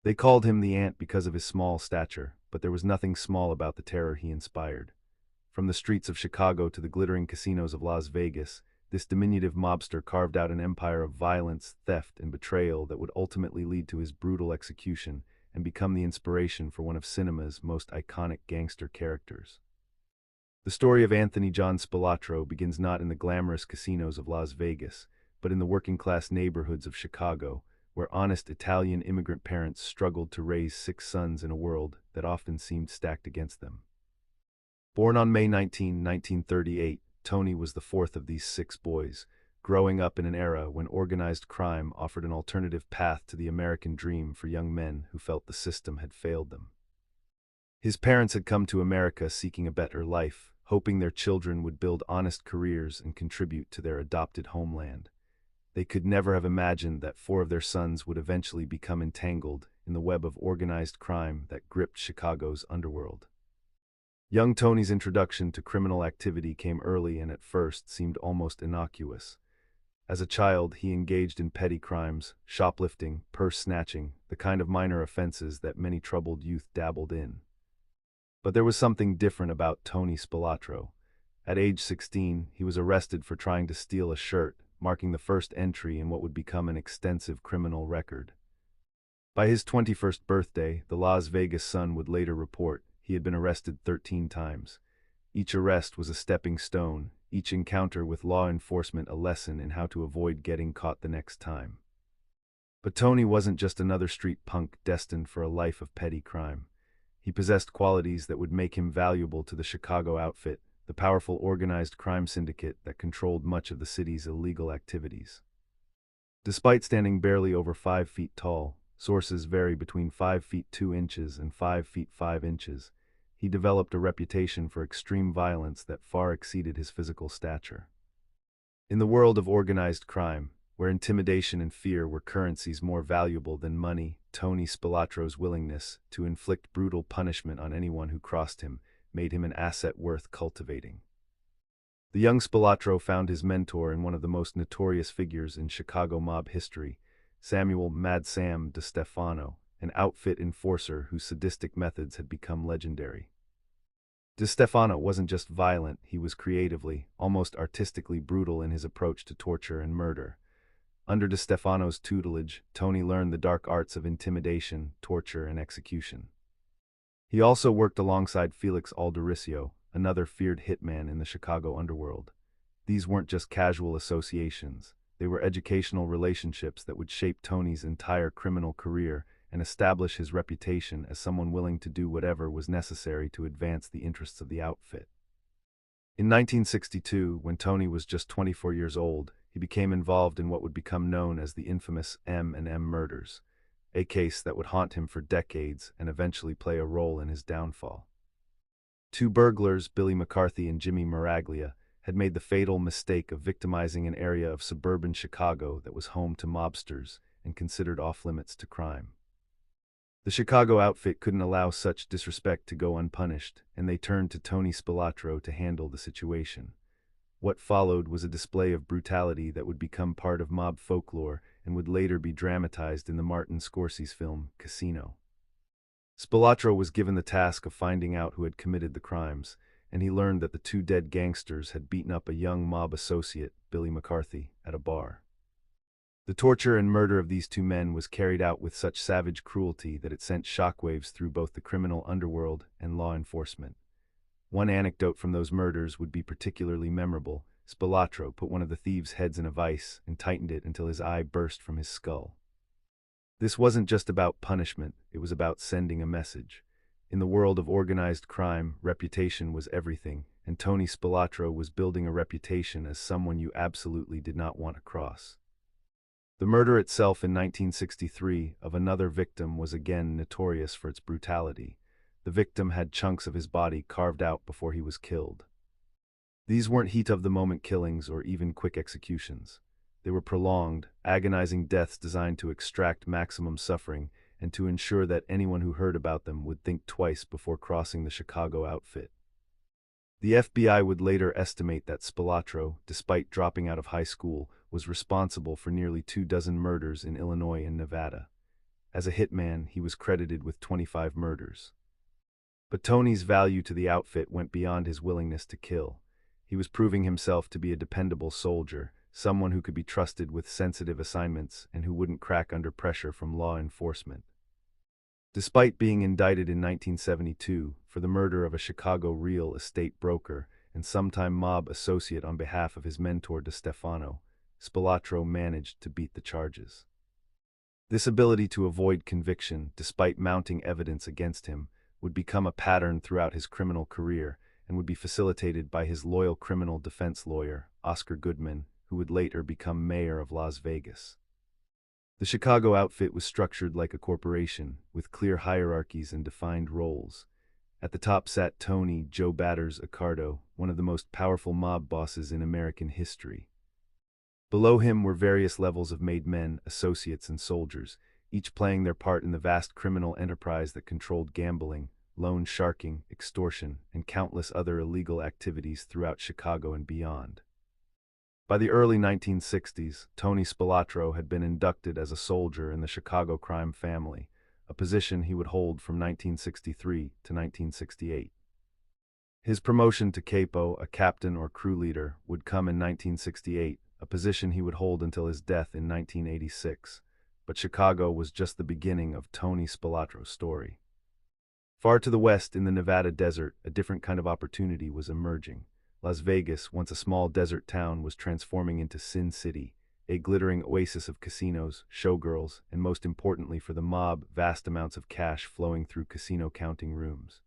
They called him the Ant because of his small stature, but there was nothing small about the terror he inspired. From the streets of Chicago to the glittering casinos of Las Vegas, this diminutive mobster carved out an empire of violence, theft, and betrayal that would ultimately lead to his brutal execution and become the inspiration for one of cinema's most iconic gangster characters. The story of Anthony John Spilatro begins not in the glamorous casinos of Las Vegas, but in the working-class neighborhoods of Chicago, where honest Italian immigrant parents struggled to raise six sons in a world that often seemed stacked against them. Born on May 19, 1938, Tony was the fourth of these six boys, growing up in an era when organized crime offered an alternative path to the American dream for young men who felt the system had failed them. His parents had come to America seeking a better life, hoping their children would build honest careers and contribute to their adopted homeland. They could never have imagined that four of their sons would eventually become entangled in the web of organized crime that gripped Chicago's underworld. Young Tony's introduction to criminal activity came early and at first seemed almost innocuous. As a child, he engaged in petty crimes, shoplifting, purse snatching, the kind of minor offenses that many troubled youth dabbled in. But there was something different about Tony Spilatro. At age 16, he was arrested for trying to steal a shirt, marking the first entry in what would become an extensive criminal record. By his 21st birthday, the Las Vegas Sun would later report he had been arrested 13 times. Each arrest was a stepping stone, each encounter with law enforcement a lesson in how to avoid getting caught the next time. But Tony wasn't just another street punk destined for a life of petty crime. He possessed qualities that would make him valuable to the Chicago outfit, the powerful organized crime syndicate that controlled much of the city's illegal activities. Despite standing barely over 5 feet tall, sources vary between 5 feet 2 inches and 5 feet 5 inches, he developed a reputation for extreme violence that far exceeded his physical stature. In the world of organized crime, where intimidation and fear were currencies more valuable than money, Tony Spilatro's willingness to inflict brutal punishment on anyone who crossed him made him an asset worth cultivating. The young Spilatro found his mentor in one of the most notorious figures in Chicago mob history, Samuel Mad Sam DeStefano, an outfit enforcer whose sadistic methods had become legendary. DeStefano wasn't just violent, he was creatively, almost artistically brutal in his approach to torture and murder. Under DeStefano's tutelage, Tony learned the dark arts of intimidation, torture, and execution. He also worked alongside Felix Aldericio, another feared hitman in the Chicago underworld. These weren't just casual associations, they were educational relationships that would shape Tony's entire criminal career and establish his reputation as someone willing to do whatever was necessary to advance the interests of the outfit. In 1962, when Tony was just 24 years old, he became involved in what would become known as the infamous M&M murders, a case that would haunt him for decades and eventually play a role in his downfall. Two burglars, Billy McCarthy and Jimmy Miraglia, had made the fatal mistake of victimizing an area of suburban Chicago that was home to mobsters and considered off-limits to crime. The Chicago outfit couldn't allow such disrespect to go unpunished, and they turned to Tony Spilatro to handle the situation. What followed was a display of brutality that would become part of mob folklore and would later be dramatized in the Martin Scorsese's film, Casino. Spilatro was given the task of finding out who had committed the crimes, and he learned that the two dead gangsters had beaten up a young mob associate, Billy McCarthy, at a bar. The torture and murder of these two men was carried out with such savage cruelty that it sent shockwaves through both the criminal underworld and law enforcement. One anecdote from those murders would be particularly memorable. Spilatro put one of the thieves' heads in a vise and tightened it until his eye burst from his skull. This wasn't just about punishment, it was about sending a message. In the world of organized crime, reputation was everything, and Tony Spilatro was building a reputation as someone you absolutely did not want to cross. The murder itself in 1963 of another victim was again notorious for its brutality. The victim had chunks of his body carved out before he was killed. These weren't heat-of-the-moment killings or even quick executions. They were prolonged, agonizing deaths designed to extract maximum suffering and to ensure that anyone who heard about them would think twice before crossing the Chicago outfit. The FBI would later estimate that Spilatro, despite dropping out of high school, was responsible for nearly 24 murders in Illinois and Nevada. As a hitman, he was credited with 25 murders. But Tony's value to the outfit went beyond his willingness to kill. He was proving himself to be a dependable soldier, someone who could be trusted with sensitive assignments and who wouldn't crack under pressure from law enforcement. Despite being indicted in 1972 for the murder of a Chicago real estate broker and sometime mob associate on behalf of his mentor DeStefano, Spilatro managed to beat the charges. This ability to avoid conviction, despite mounting evidence against him, would become a pattern throughout his criminal career and would be facilitated by his loyal criminal defense lawyer, Oscar Goodman, who would later become mayor of Las Vegas. The Chicago outfit was structured like a corporation, with clear hierarchies and defined roles. At the top sat Tony "Joe Batters" Accardo, one of the most powerful mob bosses in American history. Below him were various levels of made men, associates, and soldiers, each playing their part in the vast criminal enterprise that controlled gambling, loan sharking, extortion, and countless other illegal activities throughout Chicago and beyond. By the early 1960s, Tony Spilatro had been inducted as a soldier in the Chicago crime family, a position he would hold from 1963 to 1968. His promotion to capo, a captain or crew leader, would come in 1968, a position he would hold until his death in 1986. But Chicago was just the beginning of Tony Spilatro's story. Far to the west in the Nevada desert, a different kind of opportunity was emerging. Las Vegas, once a small desert town, was transforming into Sin City, a glittering oasis of casinos, showgirls, and most importantly for the mob, vast amounts of cash flowing through casino counting rooms.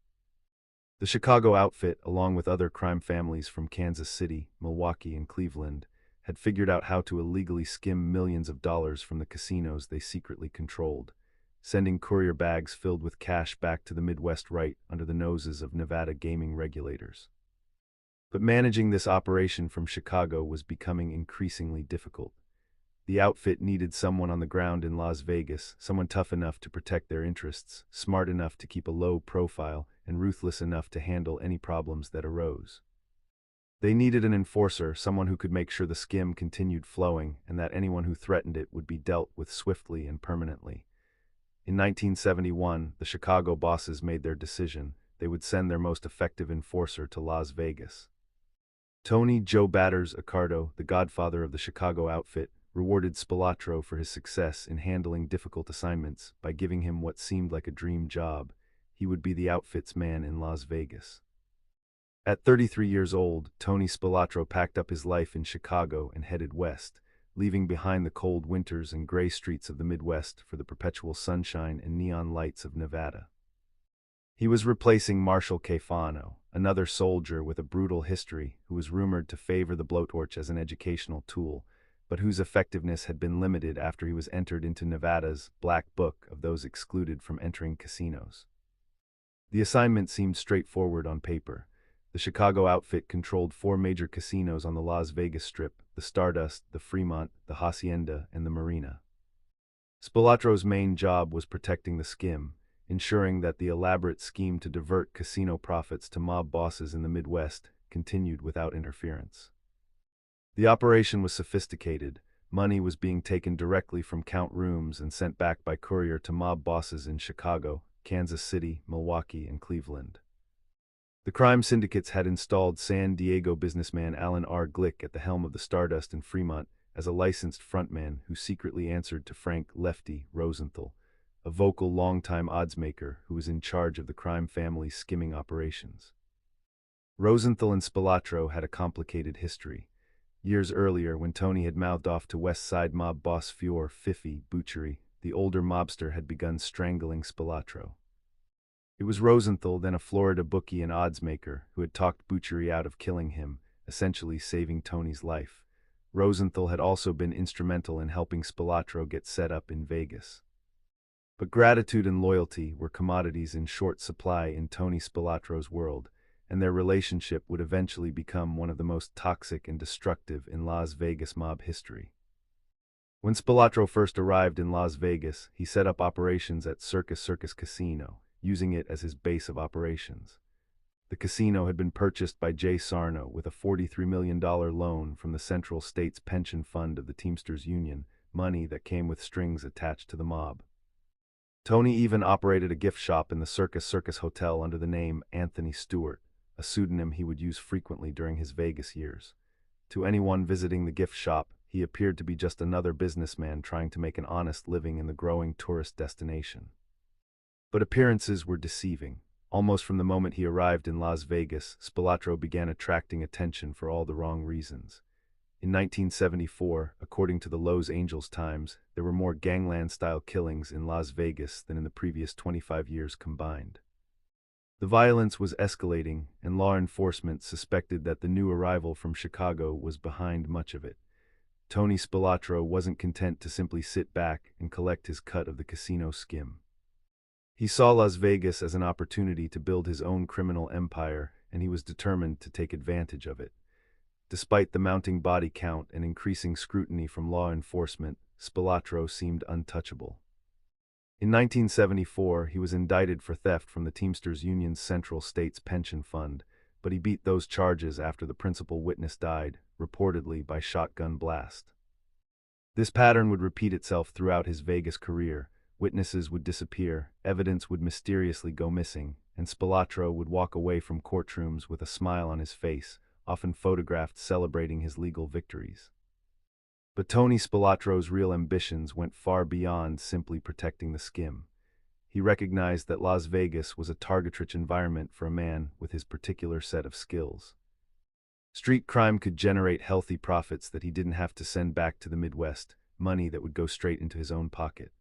The Chicago outfit, along with other crime families from Kansas City, Milwaukee, and Cleveland, had figured out how to illegally skim millions of dollars from the casinos they secretly controlled, sending courier bags filled with cash back to the Midwest right under the noses of Nevada gaming regulators. But managing this operation from Chicago was becoming increasingly difficult. The outfit needed someone on the ground in Las Vegas, someone tough enough to protect their interests, smart enough to keep a low profile, and ruthless enough to handle any problems that arose. They needed an enforcer, someone who could make sure the skim continued flowing and that anyone who threatened it would be dealt with swiftly and permanently. In 1971, the Chicago bosses made their decision. They would send their most effective enforcer to Las Vegas. Tony "Joe Batters" Accardo, the godfather of the Chicago outfit, rewarded Spilatro for his success in handling difficult assignments by giving him what seemed like a dream job. He would be the outfit's man in Las Vegas. At 33 years old, Tony Spilatro packed up his life in Chicago and headed west, leaving behind the cold winters and gray streets of the Midwest for the perpetual sunshine and neon lights of Nevada. He was replacing Marshal Cafano, another soldier with a brutal history who was rumored to favor the blowtorch as an educational tool, but whose effectiveness had been limited after he was entered into Nevada's Black Book of those excluded from entering casinos. The assignment seemed straightforward on paper. The Chicago outfit controlled 4 major casinos on the Las Vegas Strip: the Stardust, the Fremont, the Hacienda, and the Marina. Spilatro's main job was protecting the skim, ensuring that the elaborate scheme to divert casino profits to mob bosses in the Midwest continued without interference. The operation was sophisticated. Money was being taken directly from count rooms and sent back by courier to mob bosses in Chicago, Kansas City, Milwaukee, and Cleveland. The crime syndicates had installed San Diego businessman Alan R. Glick at the helm of the Stardust in Fremont as a licensed frontman who secretly answered to Frank "Lefty" Rosenthal, a vocal longtime oddsmaker who was in charge of the crime family's skimming operations. Rosenthal and Spilatro had a complicated history. Years earlier, when Tony had mouthed off to West Side mob boss Fior "Fiffy" Buccieri, the older mobster had begun strangling Spilatro. It was Rosenthal, then a Florida bookie and oddsmaker, who had talked Buccieri out of killing him, essentially saving Tony's life. Rosenthal had also been instrumental in helping Spilatro get set up in Vegas. But gratitude and loyalty were commodities in short supply in Tony Spilatro's world, and their relationship would eventually become one of the most toxic and destructive in Las Vegas mob history. When Spilatro first arrived in Las Vegas, he set up operations at Circus Casino, using it as his base of operations. The casino had been purchased by Jay Sarno with a $43 million loan from the Central States Pension Fund of the Teamsters Union, money that came with strings attached to the mob. Tony even operated a gift shop in the Circus Hotel under the name Anthony Stewart, a pseudonym he would use frequently during his Vegas years. To anyone visiting the gift shop, he appeared to be just another businessman trying to make an honest living in the growing tourist destination. But appearances were deceiving. Almost from the moment he arrived in Las Vegas, Spilatro began attracting attention for all the wrong reasons. In 1974, according to the Los Angeles Times, there were more gangland-style killings in Las Vegas than in the previous 25 years combined. The violence was escalating, and law enforcement suspected that the new arrival from Chicago was behind much of it. Tony Spilatro wasn't content to simply sit back and collect his cut of the casino skim. He saw Las Vegas as an opportunity to build his own criminal empire, and he was determined to take advantage of it. Despite the mounting body count and increasing scrutiny from law enforcement, Spilatro seemed untouchable. In 1974, he was indicted for theft from the Teamsters Union's Central States Pension Fund, but he beat those charges after the principal witness died, reportedly by shotgun blast. This pattern would repeat itself throughout his Vegas career. Witnesses would disappear, evidence would mysteriously go missing, and Spilatro would walk away from courtrooms with a smile on his face, often photographed celebrating his legal victories. But Tony Spilatro's real ambitions went far beyond simply protecting the skim. He recognized that Las Vegas was a target-rich environment for a man with his particular set of skills. Street crime could generate healthy profits that he didn't have to send back to the Midwest, money that would go straight into his own pocket.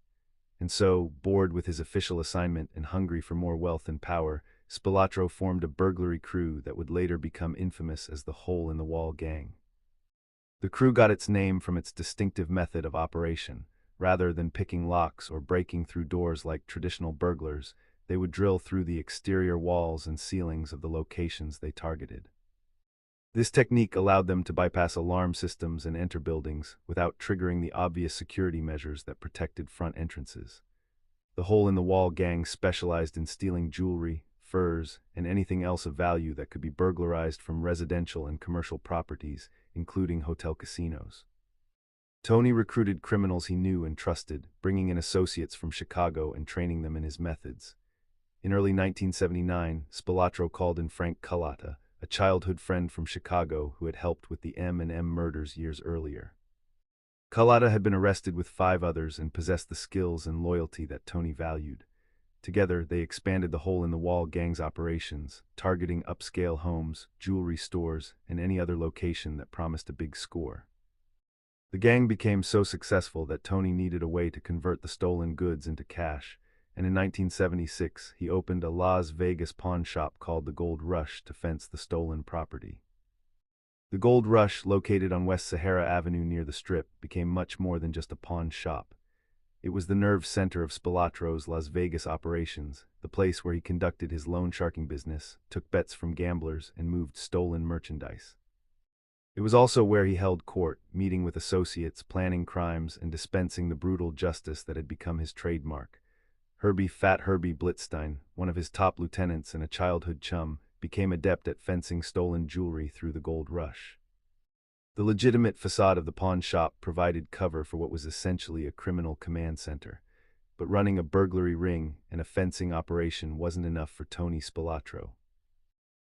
And so, bored with his official assignment and hungry for more wealth and power, Spilatro formed a burglary crew that would later become infamous as the Hole-in-the-Wall Gang. The crew got its name from its distinctive method of operation. Rather than picking locks or breaking through doors like traditional burglars, they would drill through the exterior walls and ceilings of the locations they targeted. This technique allowed them to bypass alarm systems and enter buildings without triggering the obvious security measures that protected front entrances. The Hole-in-the-Wall Gang specialized in stealing jewelry, furs, and anything else of value that could be burglarized from residential and commercial properties, including hotel casinos. Tony recruited criminals he knew and trusted, bringing in associates from Chicago and training them in his methods. In early 1979, Spilatro called in Frank Culata, a childhood friend from Chicago who had helped with the M&M murders years earlier. Culata had been arrested with 5 others and possessed the skills and loyalty that Tony valued. Together, they expanded the Hole-in-the-Wall Gang's operations, targeting upscale homes, jewelry stores, and any other location that promised a big score. The gang became so successful that Tony needed a way to convert the stolen goods into cash, and in 1976 he opened a Las Vegas pawn shop called the Gold Rush to fence the stolen property. The Gold Rush, located on West Sahara Avenue near the Strip, became much more than just a pawn shop. It was the nerve center of Spilatro's Las Vegas operations, the place where he conducted his loan sharking business, took bets from gamblers, and moved stolen merchandise. It was also where he held court, meeting with associates, planning crimes, and dispensing the brutal justice that had become his trademark. Fat Herbie Blitzstein, one of his top lieutenants and a childhood chum, became adept at fencing stolen jewelry through the Gold Rush. The legitimate facade of the pawn shop provided cover for what was essentially a criminal command center, but running a burglary ring and a fencing operation wasn't enough for Tony Spilatro.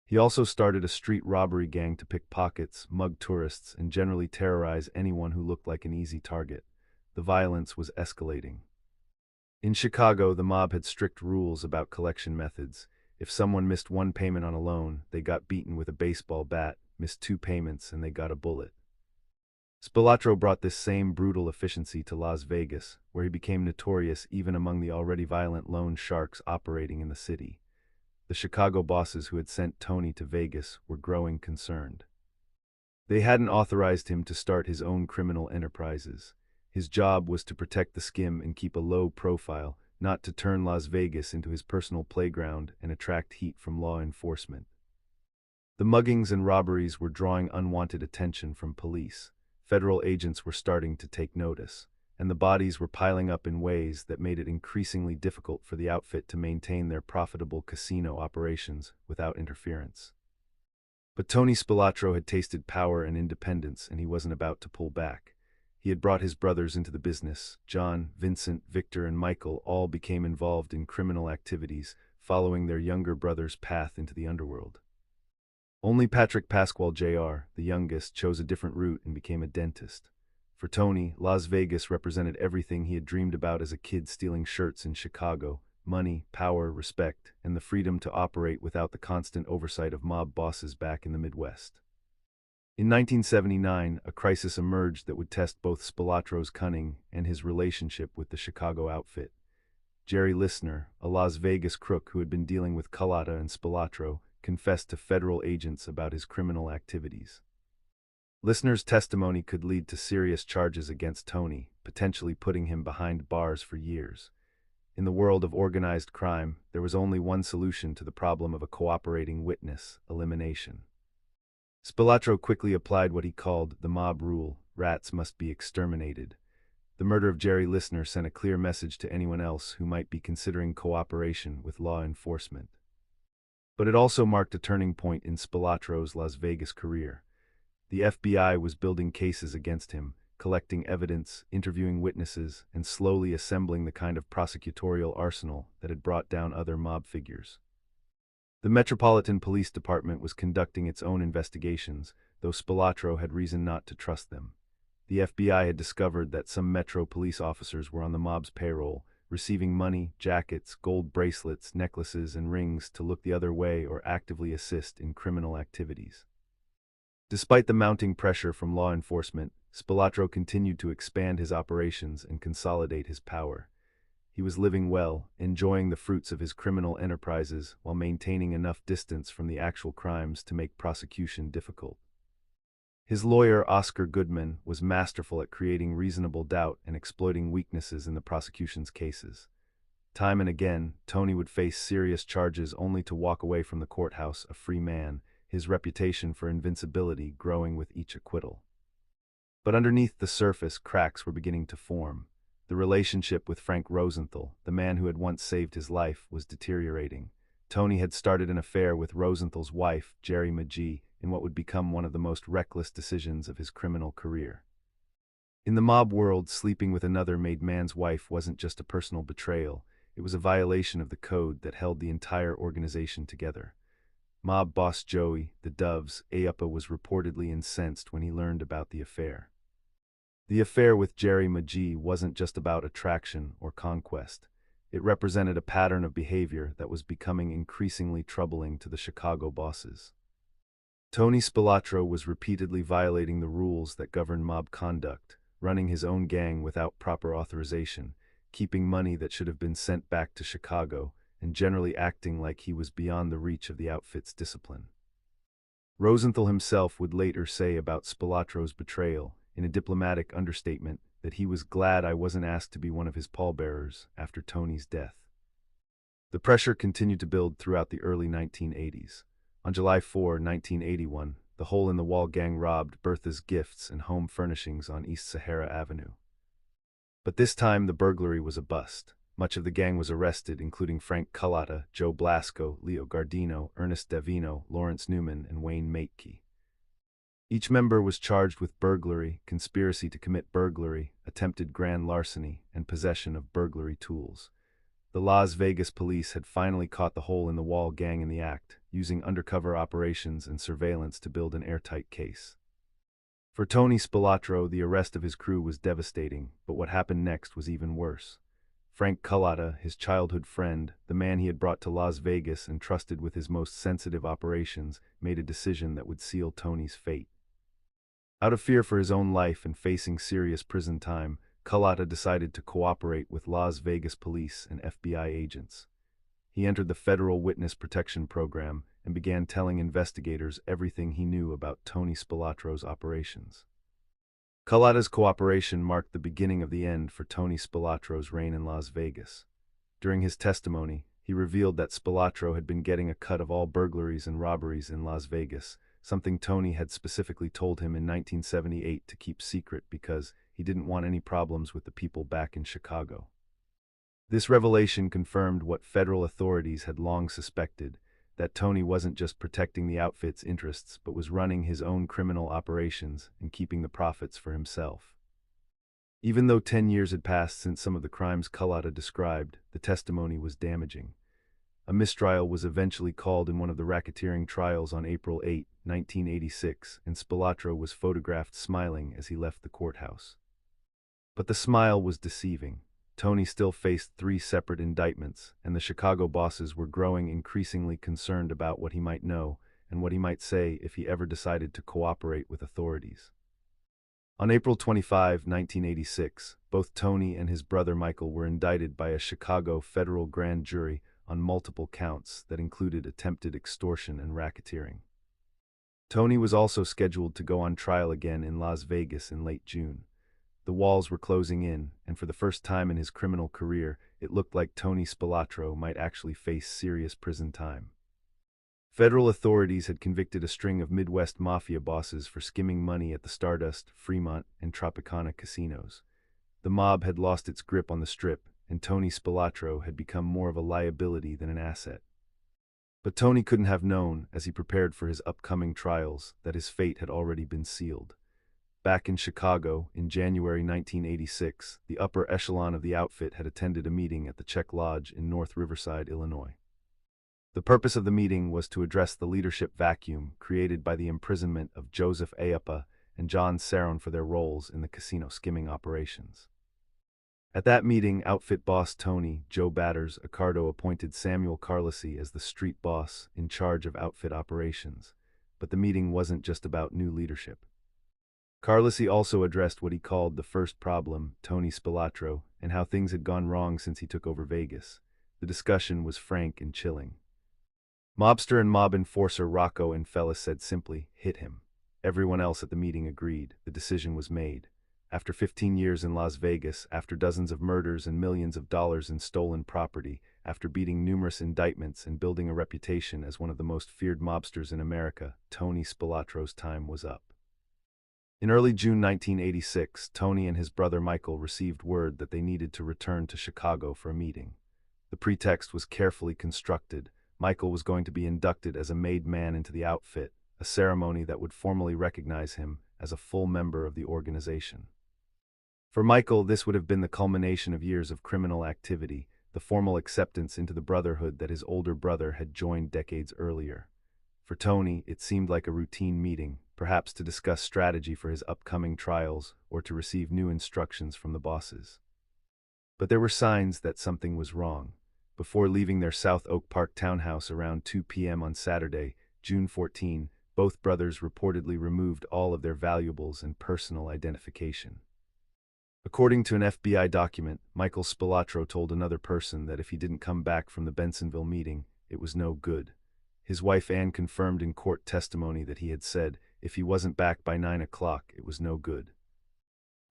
He also started a street robbery gang to pick pockets, mug tourists, and generally terrorize anyone who looked like an easy target. The violence was escalating. In Chicago, the mob had strict rules about collection methods. If someone missed 1 payment on a loan, they got beaten with a baseball bat, missed 2 payments, and they got a bullet. Spilatro brought this same brutal efficiency to Las Vegas, where he became notorious even among the already violent loan sharks operating in the city. The Chicago bosses who had sent Tony to Vegas were growing concerned. They hadn't authorized him to start his own criminal enterprises. His job was to protect the skim and keep a low profile, not to turn Las Vegas into his personal playground and attract heat from law enforcement. The muggings and robberies were drawing unwanted attention from police. Federal agents were starting to take notice, and the bodies were piling up in ways that made it increasingly difficult for the outfit to maintain their profitable casino operations without interference. But Tony Spilatro had tasted power and independence, and he wasn't about to pull back. He had brought his brothers into the business. John, Vincent, Victor, and Michael all became involved in criminal activities, following their younger brother's path into the underworld. Only Patrick Pasquale Jr., the youngest, chose a different route and became a dentist. For Tony, Las Vegas represented everything he had dreamed about as a kid, stealing shirts in Chicago: money, power, respect, and the freedom to operate without the constant oversight of mob bosses back in the Midwest. In 1979, a crisis emerged that would test both Spilatro's cunning and his relationship with the Chicago outfit. Jerry Listener, a Las Vegas crook who had been dealing with Culotta and Spilatro, confessed to federal agents about his criminal activities. Listener's testimony could lead to serious charges against Tony, potentially putting him behind bars for years. In the world of organized crime, there was only one solution to the problem of a cooperating witness: elimination. Spilatro quickly applied what he called the mob rule: rats must be exterminated. The murder of Jerry Listener sent a clear message to anyone else who might be considering cooperation with law enforcement. But it also marked a turning point in Spilatro's Las Vegas career. The FBI was building cases against him, collecting evidence, interviewing witnesses, and slowly assembling the kind of prosecutorial arsenal that had brought down other mob figures. The Metropolitan Police Department was conducting its own investigations, though Spilatro had reason not to trust them. The FBI had discovered that some Metro police officers were on the mob's payroll, receiving money, jackets, gold bracelets, necklaces, and rings to look the other way or actively assist in criminal activities. Despite the mounting pressure from law enforcement, Spilatro continued to expand his operations and consolidate his power. He was living well, enjoying the fruits of his criminal enterprises while maintaining enough distance from the actual crimes to make prosecution difficult. His lawyer, Oscar Goodman, was masterful at creating reasonable doubt and exploiting weaknesses in the prosecution's cases. Time and again, Tony would face serious charges only to walk away from the courthouse a free man, his reputation for invincibility growing with each acquittal. But underneath the surface, cracks were beginning to form. The relationship with Frank Rosenthal, the man who had once saved his life, was deteriorating. Tony had started an affair with Rosenthal's wife, Jerry Magee, in what would become one of the most reckless decisions of his criminal career. In the mob world, sleeping with another made man's wife wasn't just a personal betrayal, it was a violation of the code that held the entire organization together. Mob boss Joey, the Doves, Ayuppa, was reportedly incensed when he learned about the affair. The affair with Jerry Magee wasn't just about attraction or conquest. It represented a pattern of behavior that was becoming increasingly troubling to the Chicago bosses. Tony Spilatro was repeatedly violating the rules that govern mob conduct, running his own gang without proper authorization, keeping money that should have been sent back to Chicago, and generally acting like he was beyond the reach of the outfit's discipline. Rosenthal himself would later say about Spilatro's betrayal, in a diplomatic understatement, that he was glad I wasn't asked to be one of his pallbearers after Tony's death. The pressure continued to build throughout the early 1980s. On July 4, 1981, the Hole-in-the-Wall gang robbed Bertha's Gifts and Home Furnishings on East Sahara Avenue. But this time the burglary was a bust. Much of the gang was arrested, including Frank Culotta, Joe Blasco, Leo Gardino, Ernest Davino, Lawrence Newman, and Wayne Maitke. Each member was charged with burglary, conspiracy to commit burglary, attempted grand larceny, and possession of burglary tools. The Las Vegas police had finally caught the Hole-in-the-Wall gang in the act, using undercover operations and surveillance to build an airtight case. For Tony Spilatro, the arrest of his crew was devastating, but what happened next was even worse. Frank Culotta, his childhood friend, the man he had brought to Las Vegas and trusted with his most sensitive operations, made a decision that would seal Tony's fate. Out of fear for his own life and facing serious prison time, Culotta decided to cooperate with Las Vegas police and FBI agents. He entered the Federal Witness Protection Program and began telling investigators everything he knew about Tony Spilatro's operations. Culotta's cooperation marked the beginning of the end for Tony Spilatro's reign in Las Vegas. During his testimony, he revealed that Spilatro had been getting a cut of all burglaries and robberies in Las Vegas, something Tony had specifically told him in 1978 to keep secret because he didn't want any problems with the people back in Chicago. This revelation confirmed what federal authorities had long suspected, that Tony wasn't just protecting the outfit's interests but was running his own criminal operations and keeping the profits for himself. Even though 10 years had passed since some of the crimes Cullata described, the testimony was damaging. A mistrial was eventually called in one of the racketeering trials on April 8, 1986, and Spilatro was photographed smiling as he left the courthouse. But the smile was deceiving. Tony still faced 3 separate indictments, and the Chicago bosses were growing increasingly concerned about what he might know and what he might say if he ever decided to cooperate with authorities. On April 25, 1986, both Tony and his brother Michael were indicted by a Chicago federal grand jury on multiple counts that included attempted extortion and racketeering. Tony was also scheduled to go on trial again in Las Vegas in late June. The walls were closing in, and for the first time in his criminal career, it looked like Tony Spilatro might actually face serious prison time. Federal authorities had convicted a string of Midwest mafia bosses for skimming money at the Stardust, Fremont, and Tropicana casinos. The mob had lost its grip on the Strip, and Tony Spilatro had become more of a liability than an asset. But Tony couldn't have known, as he prepared for his upcoming trials, that his fate had already been sealed. Back in Chicago, in January 1986, the upper echelon of the outfit had attended a meeting at the Czech Lodge in North Riverside, Illinois. The purpose of the meeting was to address the leadership vacuum created by the imprisonment of Joseph Ayapa and John Saron for their roles in the casino skimming operations. At that meeting, outfit boss Tony Joe Batters Accardo appointed Samuel Carlisi as the street boss in charge of outfit operations. But the meeting wasn't just about new leadership. Carlisi also addressed what he called the first problem, Tony Spilatro, and how things had gone wrong since he took over Vegas. The discussion was frank and chilling. Mobster and mob enforcer Rocco and Fellis said simply, "Hit him." Everyone else at the meeting agreed. The decision was made. After 15 years in Las Vegas, after dozens of murders and millions of dollars in stolen property, after beating numerous indictments and building a reputation as one of the most feared mobsters in America, Tony Spilatro's time was up. In early June 1986, Tony and his brother Michael received word that they needed to return to Chicago for a meeting. The pretext was carefully constructed. Michael was going to be inducted as a made man into the outfit, a ceremony that would formally recognize him as a full member of the organization. For Michael, this would have been the culmination of years of criminal activity, the formal acceptance into the brotherhood that his older brother had joined decades earlier. For Tony, it seemed like a routine meeting, perhaps to discuss strategy for his upcoming trials or to receive new instructions from the bosses. But there were signs that something was wrong. Before leaving their South Oak Park townhouse around 2 p.m. on Saturday, June 14, both brothers reportedly removed all of their valuables and personal identification. According to an FBI document, Michael Spilatro told another person that if he didn't come back from the Bensonville meeting, it was no good. His wife Ann confirmed in court testimony that he had said, if he wasn't back by 9 o'clock, it was no good.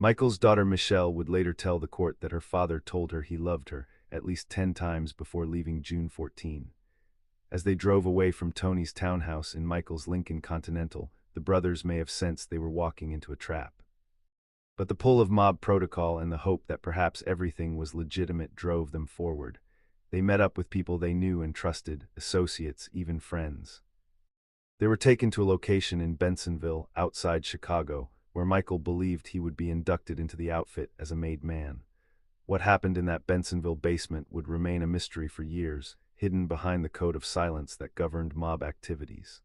Michael's daughter Michelle would later tell the court that her father told her he loved her at least 10 times before leaving June 14. As they drove away from Tony's townhouse in Michael's Lincoln Continental, the brothers may have sensed they were walking into a trap. But the pull of mob protocol and the hope that perhaps everything was legitimate drove them forward. They met up with people they knew and trusted, associates, even friends. They were taken to a location in Bensonville, outside Chicago, where Michael believed he would be inducted into the outfit as a made man. What happened in that Bensonville basement would remain a mystery for years, hidden behind the code of silence that governed mob activities.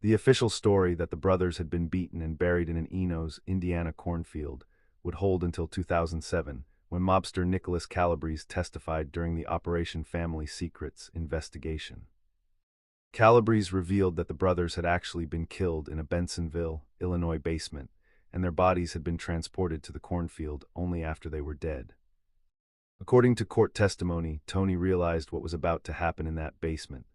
The official story that the brothers had been beaten and buried in an Enos, Indiana cornfield would hold until 2007, when mobster Nicholas Calabrese testified during the Operation Family Secrets investigation. Calabrese revealed that the brothers had actually been killed in a Bensonville, Illinois basement, and their bodies had been transported to the cornfield only after they were dead. According to court testimony, Tony realized what was about to happen in that basement.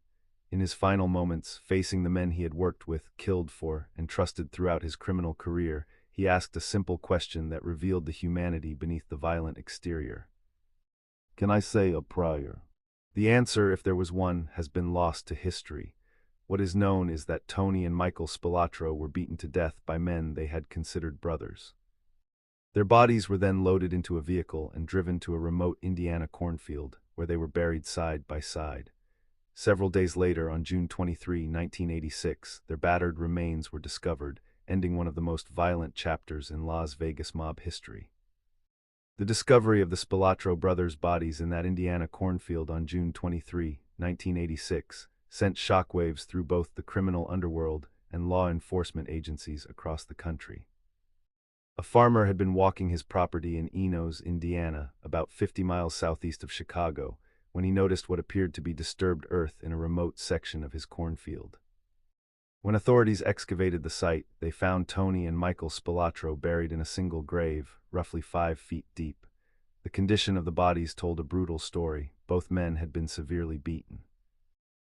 In his final moments, facing the men he had worked with, killed for, and trusted throughout his criminal career, he asked a simple question that revealed the humanity beneath the violent exterior. Can I say a prayer? The answer, if there was one, has been lost to history. What is known is that Tony and Michael Spilatro were beaten to death by men they had considered brothers. Their bodies were then loaded into a vehicle and driven to a remote Indiana cornfield, where they were buried side by side. Several days later, on June 23, 1986, their battered remains were discovered, ending one of the most violent chapters in Las Vegas mob history. The discovery of the Spilatro brothers' bodies in that Indiana cornfield on June 23, 1986, sent shockwaves through both the criminal underworld and law enforcement agencies across the country. A farmer had been walking his property in Enos, Indiana, about 50 miles southeast of Chicago, when he noticed what appeared to be disturbed earth in a remote section of his cornfield. When authorities excavated the site, they found Tony and Michael Spilatro buried in a single grave, roughly 5 feet deep. The condition of the bodies told a brutal story. Both men had been severely beaten.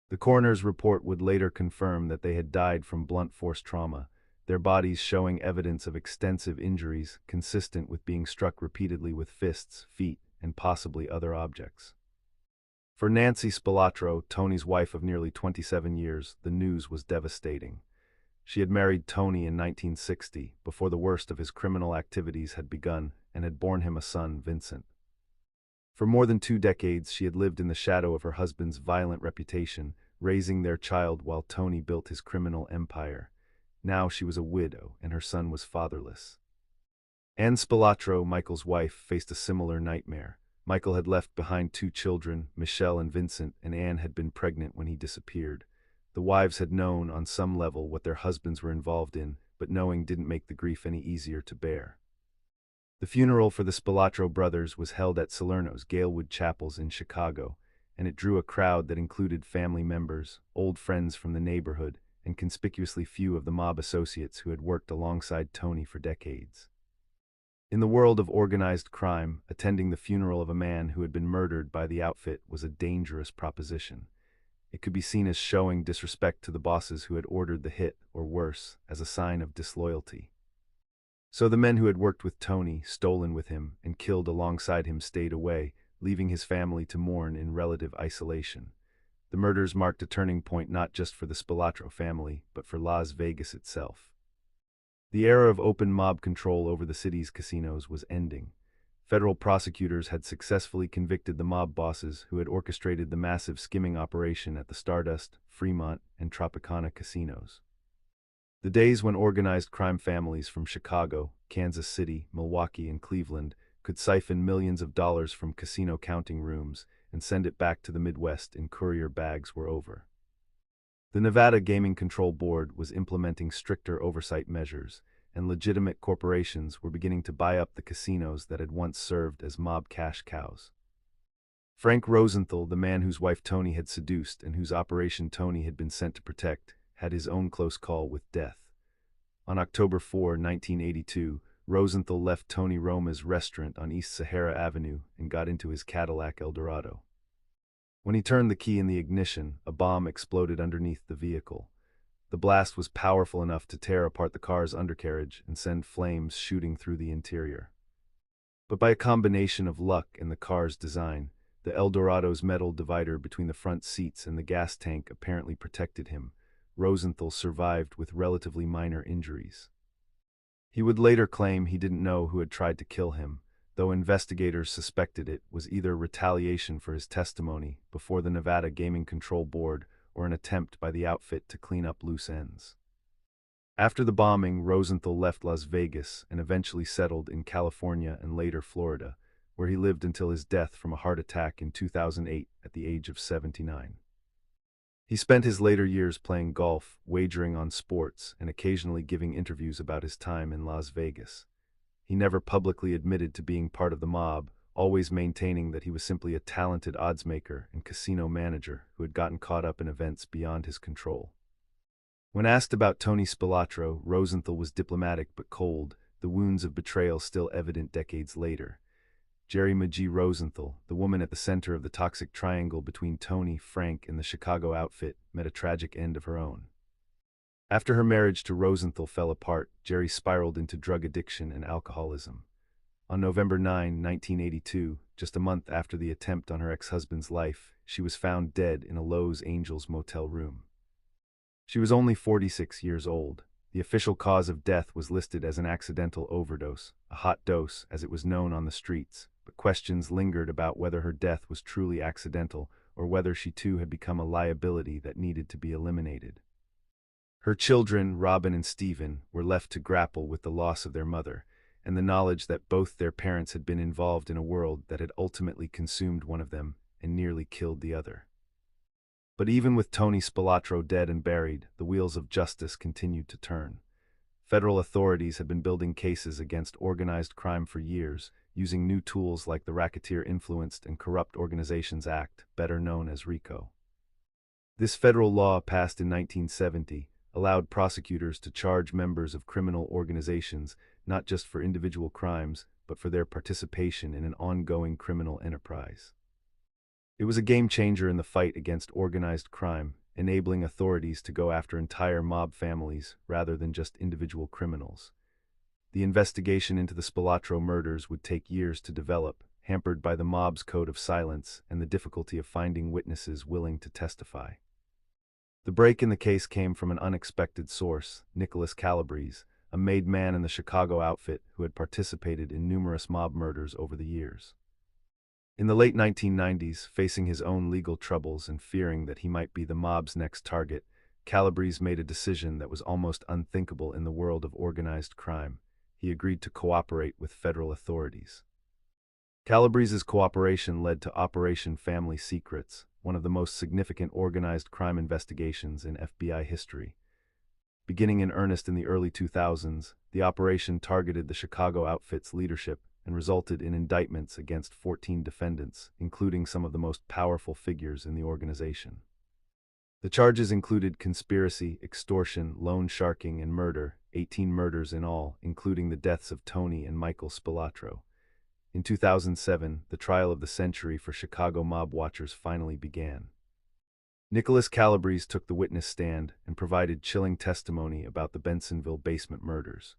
The coroner's report would later confirm that they had died from blunt force trauma, their bodies showing evidence of extensive injuries consistent with being struck repeatedly with fists, feet, and possibly other objects. For Nancy Spilatro, Tony's wife of nearly 27 years, the news was devastating. She had married Tony in 1960, before the worst of his criminal activities had begun, and had borne him a son, Vincent. For more than 2 decades, she had lived in the shadow of her husband's violent reputation, raising their child while Tony built his criminal empire. Now she was a widow, and her son was fatherless. Ann Spilatro, Michael's wife, faced a similar nightmare. Michael had left behind 2 children, Michelle and Vincent, and Ann had been pregnant when he disappeared. The wives had known, on some level, what their husbands were involved in, but knowing didn't make the grief any easier to bear. The funeral for the Spilatro brothers was held at Salerno's Galewood Chapels in Chicago, and it drew a crowd that included family members, old friends from the neighborhood, and conspicuously few of the mob associates who had worked alongside Tony for decades. In the world of organized crime, attending the funeral of a man who had been murdered by the outfit was a dangerous proposition. It could be seen as showing disrespect to the bosses who had ordered the hit, or worse, as a sign of disloyalty. So the men who had worked with Tony, stolen with him, and killed alongside him stayed away, leaving his family to mourn in relative isolation. The murders marked a turning point not just for the Spilatro family, but for Las Vegas itself. The era of open mob control over the city's casinos was ending. Federal prosecutors had successfully convicted the mob bosses who had orchestrated the massive skimming operation at the Stardust, Fremont, and Tropicana casinos. The days when organized crime families from Chicago, Kansas City, Milwaukee, and Cleveland could siphon millions of dollars from casino counting rooms and send it back to the Midwest in courier bags were over. The Nevada Gaming Control Board was implementing stricter oversight measures, and legitimate corporations were beginning to buy up the casinos that had once served as mob cash cows. Frank Rosenthal, the man whose wife Tony had seduced and whose operation Tony had been sent to protect, had his own close call with death. On October 4, 1982, Rosenthal left Tony Roma's restaurant on East Sahara Avenue and got into his Cadillac Eldorado. When he turned the key in the ignition, a bomb exploded underneath the vehicle. The blast was powerful enough to tear apart the car's undercarriage and send flames shooting through the interior. But by a combination of luck and the car's design, the Eldorado's metal divider between the front seats and the gas tank apparently protected him. Rosenthal survived with relatively minor injuries. He would later claim he didn't know who had tried to kill him, though investigators suspected it was either retaliation for his testimony before the Nevada Gaming Control Board or an attempt by the outfit to clean up loose ends. After the bombing, Rosenthal left Las Vegas and eventually settled in California and later Florida, where he lived until his death from a heart attack in 2008 at the age of 79. He spent his later years playing golf, wagering on sports, and occasionally giving interviews about his time in Las Vegas. He never publicly admitted to being part of the mob, always maintaining that he was simply a talented oddsmaker and casino manager who had gotten caught up in events beyond his control. When asked about Tony Spilatro, Rosenthal was diplomatic but cold, the wounds of betrayal still evident decades later. Jerry McGee Rosenthal, the woman at the center of the toxic triangle between Tony, Frank, and the Chicago outfit, met a tragic end of her own. After her marriage to Rosenthal fell apart, Jerry spiraled into drug addiction and alcoholism. On November 9, 1982, just a month after the attempt on her ex-husband's life, she was found dead in a Los Angeles motel room. She was only 46 years old. The official cause of death was listed as an accidental overdose, a hot dose as it was known on the streets, but questions lingered about whether her death was truly accidental or whether she too had become a liability that needed to be eliminated. Her children, Robin and Stephen, were left to grapple with the loss of their mother, and the knowledge that both their parents had been involved in a world that had ultimately consumed one of them and nearly killed the other. But even with Tony Spilotro dead and buried, the wheels of justice continued to turn. Federal authorities had been building cases against organized crime for years, using new tools like the Racketeer Influenced and Corrupt Organizations Act, better known as RICO. This federal law, passed in 1970, allowed prosecutors to charge members of criminal organizations not just for individual crimes, but for their participation in an ongoing criminal enterprise. It was a game changer in the fight against organized crime, enabling authorities to go after entire mob families rather than just individual criminals. The investigation into the Spilotro murders would take years to develop, hampered by the mob's code of silence and the difficulty of finding witnesses willing to testify. The break in the case came from an unexpected source, Nicholas Calabrese, a made man in the Chicago outfit who had participated in numerous mob murders over the years. In the late 1990s, facing his own legal troubles and fearing that he might be the mob's next target, Calabrese made a decision that was almost unthinkable in the world of organized crime. He agreed to cooperate with federal authorities. Calabrese's cooperation led to Operation Family Secrets, one of the most significant organized crime investigations in FBI history. Beginning in earnest in the early 2000s, the operation targeted the Chicago outfit's leadership and resulted in indictments against 14 defendants, including some of the most powerful figures in the organization. The charges included conspiracy, extortion, loan sharking, and murder, 18 murders in all, including the deaths of Tony and Michael Spilotro. In 2007, the trial of the century for Chicago mob watchers finally began. Nicholas Calabrese took the witness stand and provided chilling testimony about the Bensonville basement murders.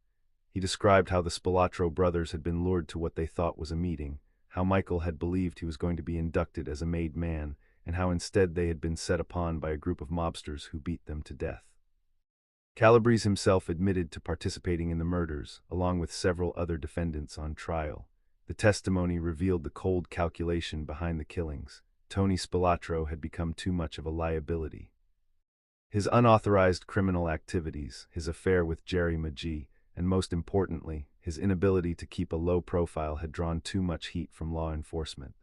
He described how the Spilotro brothers had been lured to what they thought was a meeting, how Michael had believed he was going to be inducted as a made man, and how instead they had been set upon by a group of mobsters who beat them to death. Calabrese himself admitted to participating in the murders, along with several other defendants on trial. The testimony revealed the cold calculation behind the killings. Tony Spilotro had become too much of a liability. His unauthorized criminal activities, his affair with Jerry Magee, and most importantly, his inability to keep a low profile had drawn too much heat from law enforcement.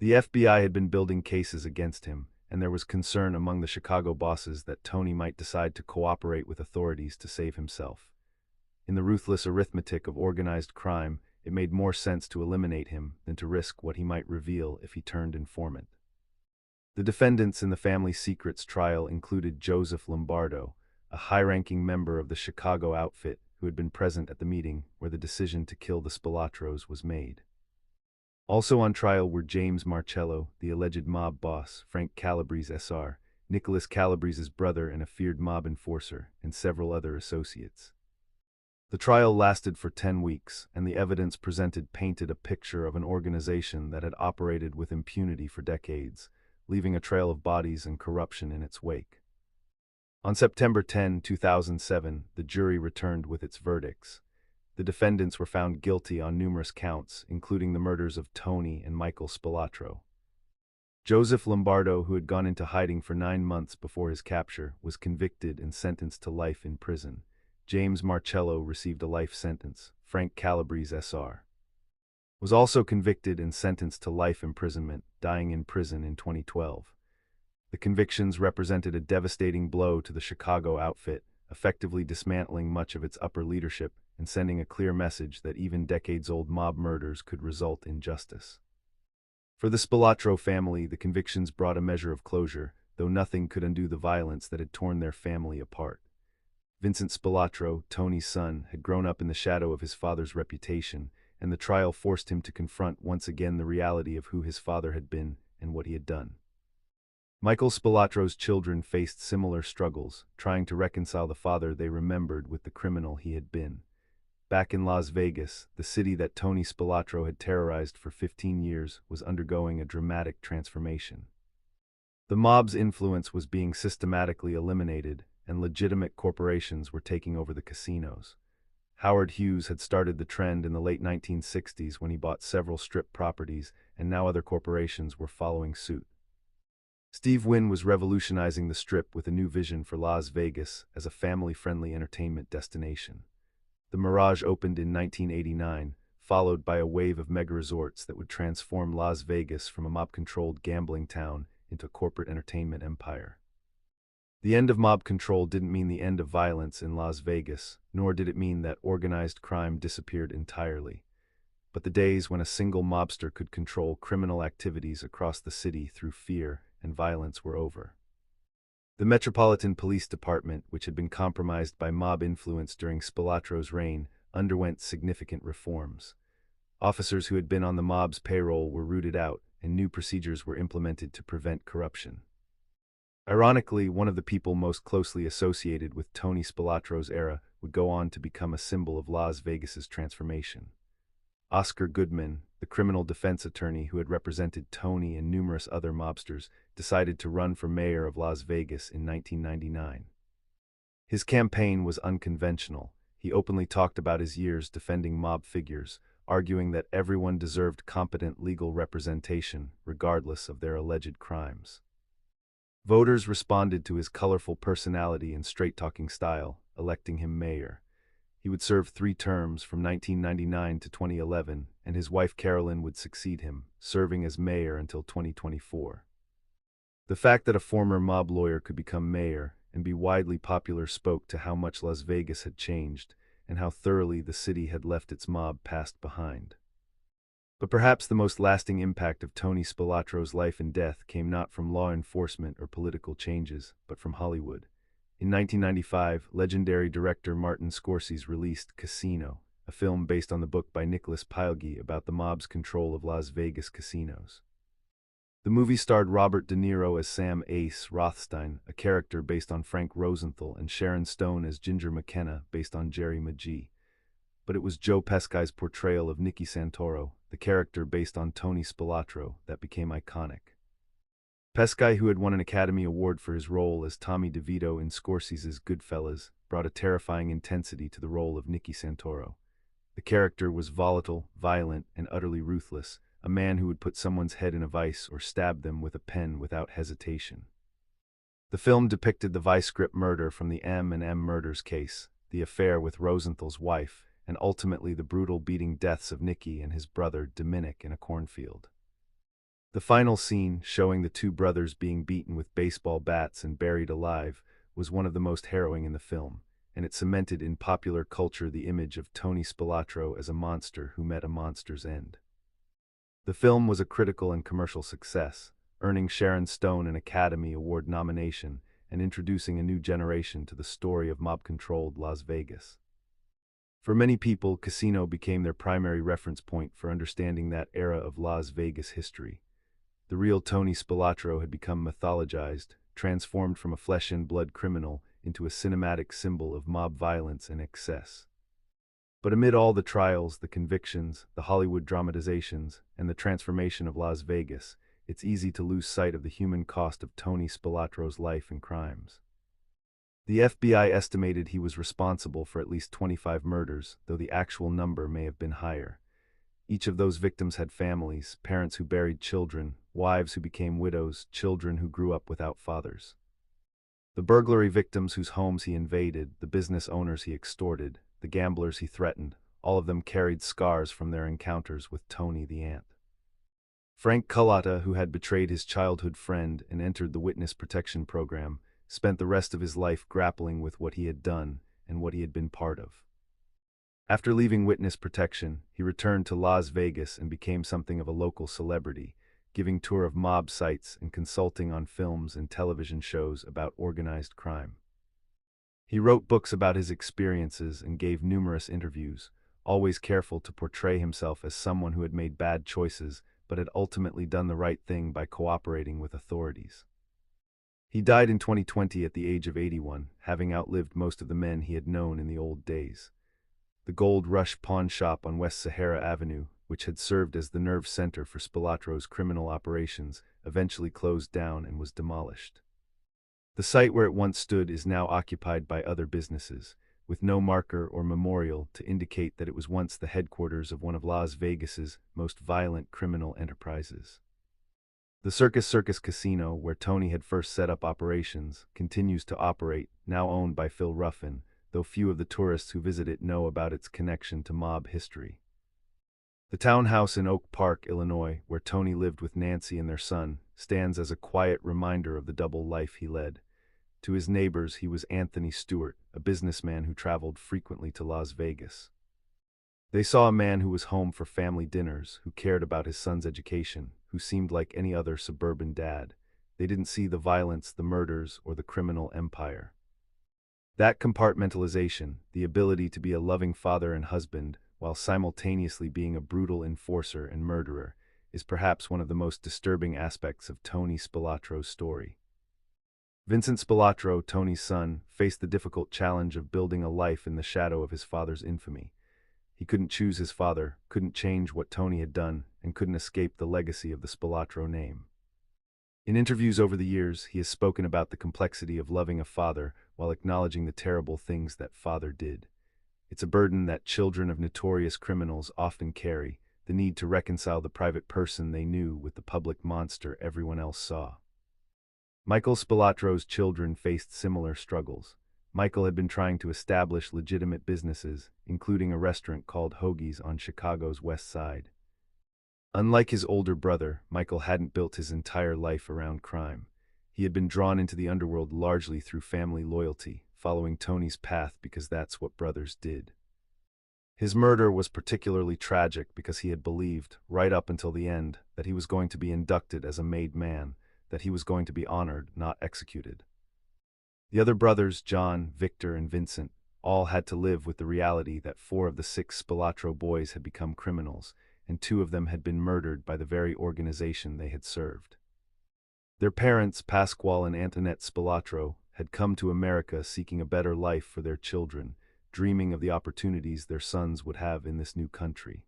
The FBI had been building cases against him, and there was concern among the Chicago bosses that Tony might decide to cooperate with authorities to save himself. In the ruthless arithmetic of organized crime, it made more sense to eliminate him than to risk what he might reveal if he turned informant. The defendants in the Family Secrets trial included Joseph Lombardo, a high-ranking member of the Chicago outfit who had been present at the meeting where the decision to kill the Spilotros was made. Also on trial were James Marcello, the alleged mob boss, Frank Calabrese Sr., Nicholas Calabrese's brother and a feared mob enforcer, and several other associates. The trial lasted for 10 weeks, and the evidence presented painted a picture of an organization that had operated with impunity for decades, leaving a trail of bodies and corruption in its wake. On September 10, 2007, the jury returned with its verdicts. The defendants were found guilty on numerous counts, including the murders of Tony and Michael Spilotro. Joseph Lombardo, who had gone into hiding for 9 months before his capture, was convicted and sentenced to life in prison. James Marcello received a life sentence. Frank Calabrese Sr. was also convicted and sentenced to life imprisonment, dying in prison in 2012. The convictions represented a devastating blow to the Chicago outfit, effectively dismantling much of its upper leadership and sending a clear message that even decades-old mob murders could result in justice. For the Spilotro family, the convictions brought a measure of closure, though nothing could undo the violence that had torn their family apart. Vincent Spilotro, Tony's son, had grown up in the shadow of his father's reputation, and the trial forced him to confront once again the reality of who his father had been and what he had done. Michael Spilotro's children faced similar struggles, trying to reconcile the father they remembered with the criminal he had been. Back in Las Vegas, the city that Tony Spilotro had terrorized for 15 years was undergoing a dramatic transformation. The mob's influence was being systematically eliminated, and legitimate corporations were taking over the casinos. Howard Hughes had started the trend in the late 1960s when he bought several strip properties, and now other corporations were following suit. Steve Wynn was revolutionizing the Strip with a new vision for Las Vegas as a family-friendly entertainment destination. The Mirage opened in 1989, followed by a wave of mega-resorts that would transform Las Vegas from a mob-controlled gambling town into a corporate entertainment empire. The end of mob control didn't mean the end of violence in Las Vegas, nor did it mean that organized crime disappeared entirely. But the days when a single mobster could control criminal activities across the city through fear and violence were over. The Metropolitan Police Department, which had been compromised by mob influence during Spilatro's reign, underwent significant reforms. Officers who had been on the mob's payroll were rooted out, and new procedures were implemented to prevent corruption. Ironically, one of the people most closely associated with Tony Spilatro's era would go on to become a symbol of Las Vegas's transformation. Oscar Goodman, the criminal defense attorney who had represented Tony and numerous other mobsters, decided to run for mayor of Las Vegas in 1999. His campaign was unconventional. He openly talked about his years defending mob figures, arguing that everyone deserved competent legal representation, regardless of their alleged crimes. Voters responded to his colorful personality and straight-talking style, electing him mayor. He would serve 3 terms from 1999 to 2011, and his wife Carolyn would succeed him, serving as mayor until 2024. The fact that a former mob lawyer could become mayor and be widely popular spoke to how much Las Vegas had changed and how thoroughly the city had left its mob past behind. But perhaps the most lasting impact of Tony Spilatro's life and death came not from law enforcement or political changes, but from Hollywood. In 1995, legendary director Martin Scorsese released Casino, a film based on the book by Nicholas Pileggi about the mob's control of Las Vegas casinos. The movie starred Robert De Niro as Sam Ace Rothstein, a character based on Frank Rosenthal, and Sharon Stone as Ginger McKenna, based on Jerry Magee. But it was Joe Pesci's portrayal of Nicky Santoro, the character based on Tony Spilatro, that became iconic. Pesci, who had won an Academy Award for his role as Tommy DeVito in Scorsese's Goodfellas, brought a terrifying intensity to the role of Nicky Santoro. The character was volatile, violent, and utterly ruthless, a man who would put someone's head in a vice or stab them with a pen without hesitation. The film depicted the vice grip murder from the M&M murders case, the affair with Rosenthal's wife, and ultimately the brutal beating deaths of Nicky and his brother Dominic in a cornfield. The final scene, showing the 2 brothers being beaten with baseball bats and buried alive, was one of the most harrowing in the film, and it cemented in popular culture the image of Tony Spilatro as a monster who met a monster's end. The film was a critical and commercial success, earning Sharon Stone an Academy Award nomination and introducing a new generation to the story of mob-controlled Las Vegas. For many people, Casino became their primary reference point for understanding that era of Las Vegas history. The real Tony Spilatro had become mythologized, transformed from a flesh-and-blood criminal into a cinematic symbol of mob violence and excess. But amid all the trials, the convictions, the Hollywood dramatizations, and the transformation of Las Vegas, it's easy to lose sight of the human cost of Tony Spilatro's life and crimes. The FBI estimated he was responsible for at least 25 murders, though the actual number may have been higher. Each of those victims had families, parents who buried children, wives who became widows, children who grew up without fathers. The burglary victims whose homes he invaded, the business owners he extorted, the gamblers he threatened, all of them carried scars from their encounters with Tony the Ant. Frank Cullata, who had betrayed his childhood friend and entered the witness protection program, spent the rest of his life grappling with what he had done and what he had been part of. After leaving witness protection, he returned to Las Vegas and became something of a local celebrity, giving tour of mob sites and consulting on films and television shows about organized crime. He wrote books about his experiences and gave numerous interviews, always careful to portray himself as someone who had made bad choices but had ultimately done the right thing by cooperating with authorities. He died in 2020 at the age of 81, having outlived most of the men he had known in the old days. The Gold Rush pawn shop on West Sahara Avenue, which had served as the nerve center for Spilatro's criminal operations, eventually closed down and was demolished. The site where it once stood is now occupied by other businesses, with no marker or memorial to indicate that it was once the headquarters of one of Las Vegas's most violent criminal enterprises. The Circus Casino, where Tony had first set up operations, continues to operate, now owned by Phil Ruffin, though few of the tourists who visit it know about its connection to mob history. The townhouse in Oak Park, Illinois, where Tony lived with Nancy and their son, stands as a quiet reminder of the double life he led. To his neighbors, he was Anthony Stewart, a businessman who traveled frequently to Las Vegas. They saw a man who was home for family dinners, who cared about his son's education, who seemed like any other suburban dad. They didn't see the violence, the murders, or the criminal empire. That compartmentalization, the ability to be a loving father and husband, while simultaneously being a brutal enforcer and murderer, is perhaps one of the most disturbing aspects of Tony Spilatro's story. Vincent Spilatro, Tony's son, faced the difficult challenge of building a life in the shadow of his father's infamy. He couldn't choose his father, couldn't change what Tony had done, and couldn't escape the legacy of the Spilatro name. In interviews over the years, he has spoken about the complexity of loving a father while acknowledging the terrible things that father did. It's a burden that children of notorious criminals often carry, the need to reconcile the private person they knew with the public monster everyone else saw. Michael Spilatro's children faced similar struggles. Michael had been trying to establish legitimate businesses, including a restaurant called Hoagie's on Chicago's West Side. Unlike his older brother, Michael hadn't built his entire life around crime. He had been drawn into the underworld largely through family loyalty, following Tony's path because that's what brothers did. His murder was particularly tragic because he had believed, right up until the end, that he was going to be inducted as a made man, that he was going to be honored, not executed. The other brothers, John, Victor, and Vincent, all had to live with the reality that 4 of the 6 Spilatro boys had become criminals, and 2 of them had been murdered by the very organization they had served. Their parents, Pasquale and Antoinette Spilatro, had come to America seeking a better life for their children, dreaming of the opportunities their sons would have in this new country.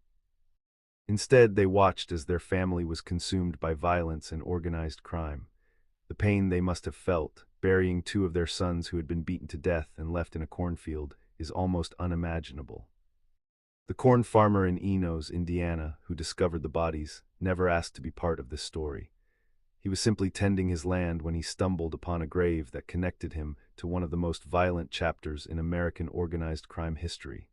Instead, they watched as their family was consumed by violence and organized crime. The pain they must have felt, burying 2 of their sons who had been beaten to death and left in a cornfield, is almost unimaginable. The corn farmer in Enos, Indiana, who discovered the bodies, never asked to be part of this story. He was simply tending his land when he stumbled upon a grave that connected him to one of the most violent chapters in American organized crime history.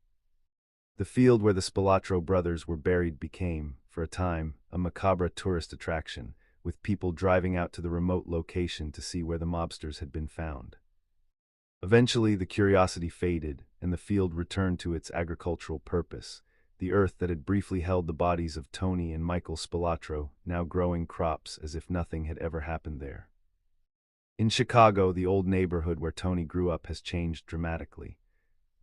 The field where the Spilatro brothers were buried became, for a time, a macabre tourist attraction, with people driving out to the remote location to see where the mobsters had been found. Eventually, the curiosity faded, and the field returned to its agricultural purpose, the earth that had briefly held the bodies of Tony and Michael Spilatro, now growing crops as if nothing had ever happened there. In Chicago, the old neighborhood where Tony grew up has changed dramatically.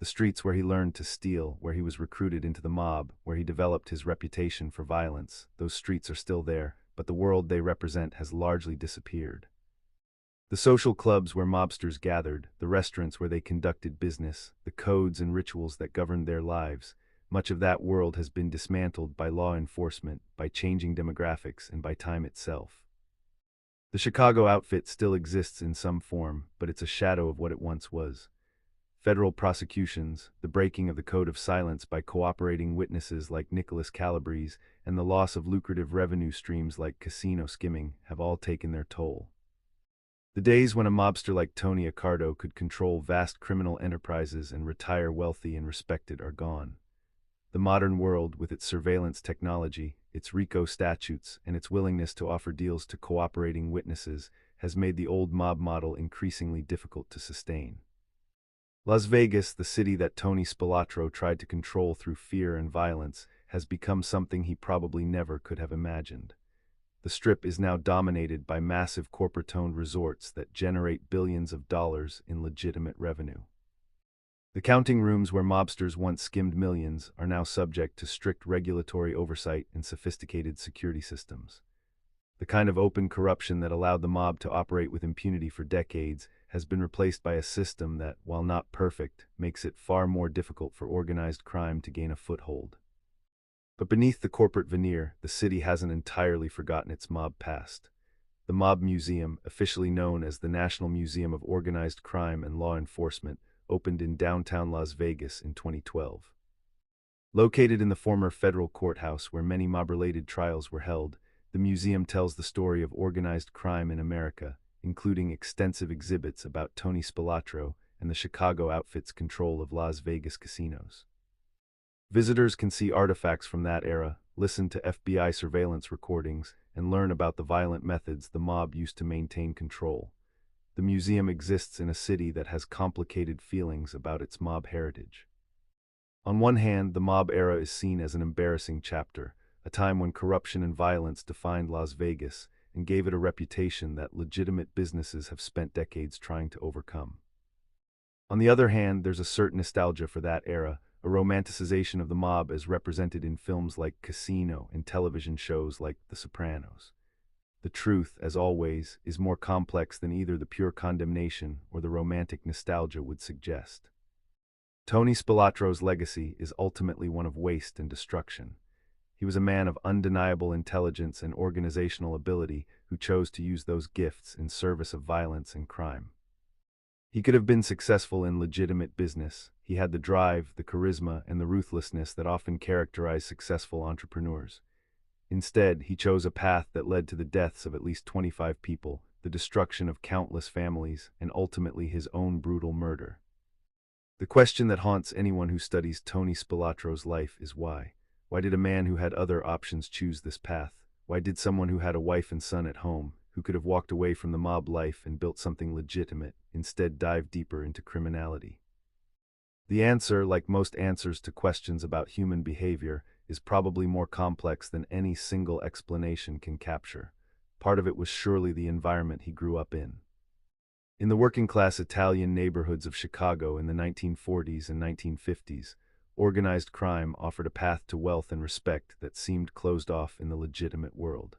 The streets where he learned to steal, where he was recruited into the mob, where he developed his reputation for violence, those streets are still there, but the world they represent has largely disappeared. The social clubs where mobsters gathered, the restaurants where they conducted business, the codes and rituals that governed their lives, much of that world has been dismantled by law enforcement, by changing demographics, and by time itself. The Chicago outfit still exists in some form, but it's a shadow of what it once was. Federal prosecutions, the breaking of the code of silence by cooperating witnesses like Nicholas Calabrese, and the loss of lucrative revenue streams like casino skimming have all taken their toll. The days when a mobster like Tony Accardo could control vast criminal enterprises and retire wealthy and respected are gone. The modern world, with its surveillance technology, its RICO statutes, and its willingness to offer deals to cooperating witnesses, has made the old mob model increasingly difficult to sustain. Las Vegas, the city that Tony Spilatro tried to control through fear and violence, has become something he probably never could have imagined. The Strip is now dominated by massive corporate-owned resorts that generate billions of dollars in legitimate revenue. The counting rooms where mobsters once skimmed millions are now subject to strict regulatory oversight and sophisticated security systems. The kind of open corruption that allowed the mob to operate with impunity for decades has been replaced by a system that, while not perfect, makes it far more difficult for organized crime to gain a foothold. But beneath the corporate veneer, the city hasn't entirely forgotten its mob past. The Mob Museum, officially known as the National Museum of Organized Crime and Law Enforcement, opened in downtown Las Vegas in 2012. Located in the former federal courthouse where many mob-related trials were held, the museum tells the story of organized crime in America, including extensive exhibits about Tony Spilatro and the Chicago outfit's control of Las Vegas casinos. Visitors can see artifacts from that era, listen to FBI surveillance recordings, and learn about the violent methods the mob used to maintain control. The museum exists in a city that has complicated feelings about its mob heritage. On one hand, the mob era is seen as an embarrassing chapter, a time when corruption and violence defined Las Vegas and gave it a reputation that legitimate businesses have spent decades trying to overcome. On the other hand, there's a certain nostalgia for that era, a romanticization of the mob as represented in films like Casino and television shows like The Sopranos. The truth, as always, is more complex than either the pure condemnation or the romantic nostalgia would suggest. Tony Spilatro's legacy is ultimately one of waste and destruction. He was a man of undeniable intelligence and organizational ability who chose to use those gifts in service of violence and crime. He could have been successful in legitimate business. He had the drive, the charisma, and the ruthlessness that often characterize successful entrepreneurs. Instead, he chose a path that led to the deaths of at least 25 people, the destruction of countless families, and ultimately his own brutal murder. The question that haunts anyone who studies Tony Spilatro's life is why? Why did a man who had other options choose this path? Why did someone who had a wife and son at home, who could have walked away from the mob life and built something legitimate, instead dive deeper into criminality? The answer, like most answers to questions about human behavior, is probably more complex than any single explanation can capture. Part of it was surely the environment he grew up in. In the working-class Italian neighborhoods of Chicago in the 1940s and 1950s, organized crime offered a path to wealth and respect that seemed closed off in the legitimate world.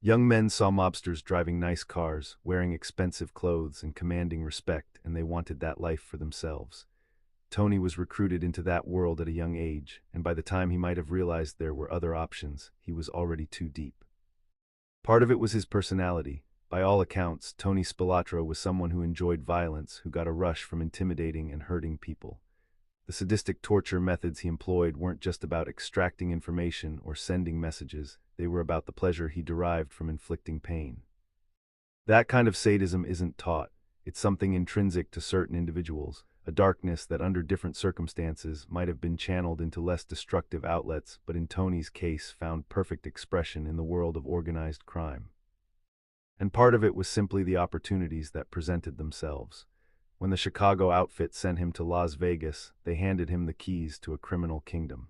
Young men saw mobsters driving nice cars, wearing expensive clothes, and commanding respect, and they wanted that life for themselves. Tony was recruited into that world at a young age, and by the time he might have realized there were other options, he was already too deep. Part of it was his personality. By all accounts, Tony Spilatro was someone who enjoyed violence, who got a rush from intimidating and hurting people. The sadistic torture methods he employed weren't just about extracting information or sending messages, they were about the pleasure he derived from inflicting pain. That kind of sadism isn't taught, it's something intrinsic to certain individuals, a darkness that under different circumstances might have been channeled into less destructive outlets, but in Tony's case found perfect expression in the world of organized crime. And part of it was simply the opportunities that presented themselves. When the Chicago outfit sent him to Las Vegas, they handed him the keys to a criminal kingdom.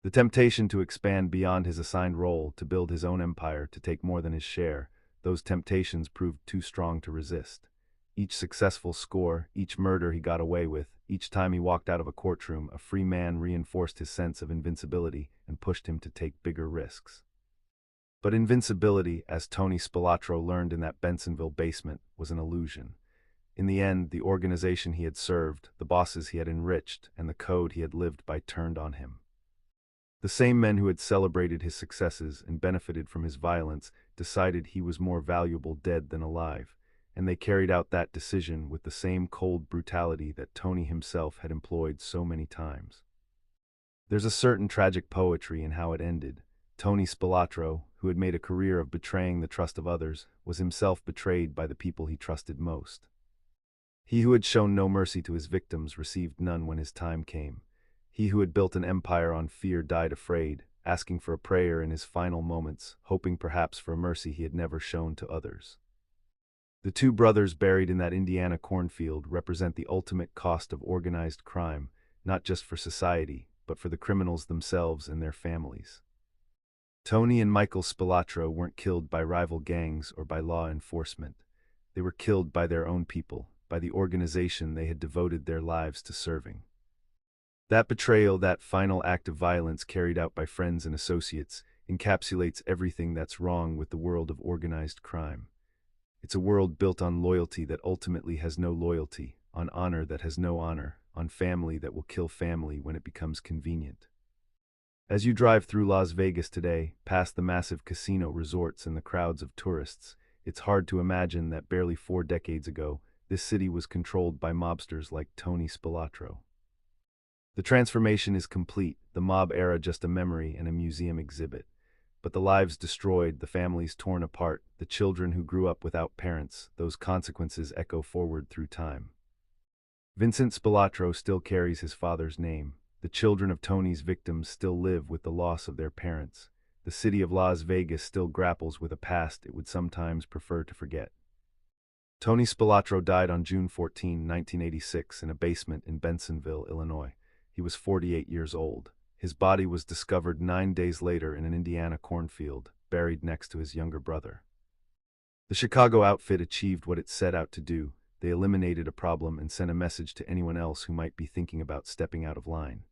The temptation to expand beyond his assigned role, to build his own empire, to take more than his share, those temptations proved too strong to resist. Each successful score, each murder he got away with, each time he walked out of a courtroom, a free man reinforced his sense of invincibility and pushed him to take bigger risks. But invincibility, as Tony Spilatro learned in that Bensonville basement, was an illusion. In the end, the organization he had served, the bosses he had enriched, and the code he had lived by turned on him. The same men who had celebrated his successes and benefited from his violence decided he was more valuable dead than alive, and they carried out that decision with the same cold brutality that Tony himself had employed so many times. There's a certain tragic poetry in how it ended. Tony Spilatro, who had made a career of betraying the trust of others, was himself betrayed by the people he trusted most. He who had shown no mercy to his victims received none when his time came. He who had built an empire on fear died afraid, asking for a prayer in his final moments, hoping perhaps for a mercy he had never shown to others. The two brothers buried in that Indiana cornfield represent the ultimate cost of organized crime, not just for society, but for the criminals themselves and their families. Tony and Michael Spilatro weren't killed by rival gangs or by law enforcement. They were killed by their own people, by the organization they had devoted their lives to serving. That betrayal, that final act of violence carried out by friends and associates, encapsulates everything that's wrong with the world of organized crime. It's a world built on loyalty that ultimately has no loyalty, on honor that has no honor, on family that will kill family when it becomes convenient. As you drive through Las Vegas today, past the massive casino resorts and the crowds of tourists, it's hard to imagine that barely 4 decades ago, this city was controlled by mobsters like Tony Spilatro. The transformation is complete, the mob era just a memory and a museum exhibit. But the lives destroyed, the families torn apart, the children who grew up without parents, those consequences echo forward through time. Vincent Spilatro still carries his father's name. The children of Tony's victims still live with the loss of their parents. The city of Las Vegas still grapples with a past it would sometimes prefer to forget. Tony Spilatro died on June 14, 1986, in a basement in Bensonville, Illinois. He was 48 years old. His body was discovered 9 days later in an Indiana cornfield, buried next to his younger brother. The Chicago outfit achieved what it set out to do. They eliminated a problem and sent a message to anyone else who might be thinking about stepping out of line.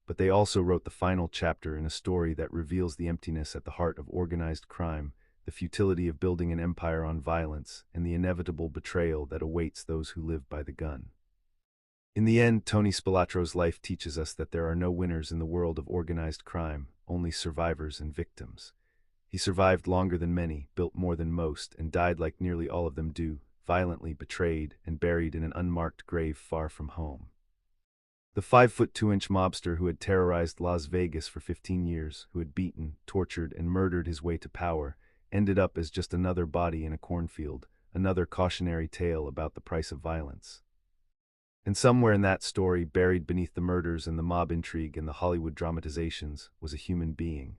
But they also wrote the final chapter in a story that reveals the emptiness at the heart of organized crime, the futility of building an empire on violence, and the inevitable betrayal that awaits those who live by the gun. In the end, Tony Spilatro's life teaches us that there are no winners in the world of organized crime, only survivors and victims. He survived longer than many, built more than most, and died like nearly all of them do, violently betrayed and buried in an unmarked grave far from home. The 5'2" mobster who had terrorized Las Vegas for 15 years, who had beaten, tortured, and murdered his way to power, ended up as just another body in a cornfield, another cautionary tale about the price of violence. And somewhere in that story, buried beneath the murders and the mob intrigue and the Hollywood dramatizations, was a human being.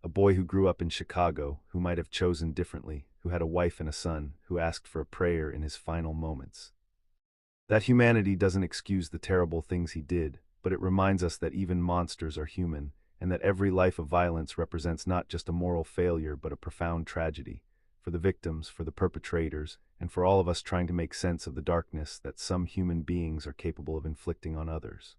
A boy who grew up in Chicago, who might have chosen differently, who had a wife and a son, who asked for a prayer in his final moments. That humanity doesn't excuse the terrible things he did, but it reminds us that even monsters are human, and that every life of violence represents not just a moral failure but a profound tragedy, for the victims, for the perpetrators, and for all of us trying to make sense of the darkness that some human beings are capable of inflicting on others.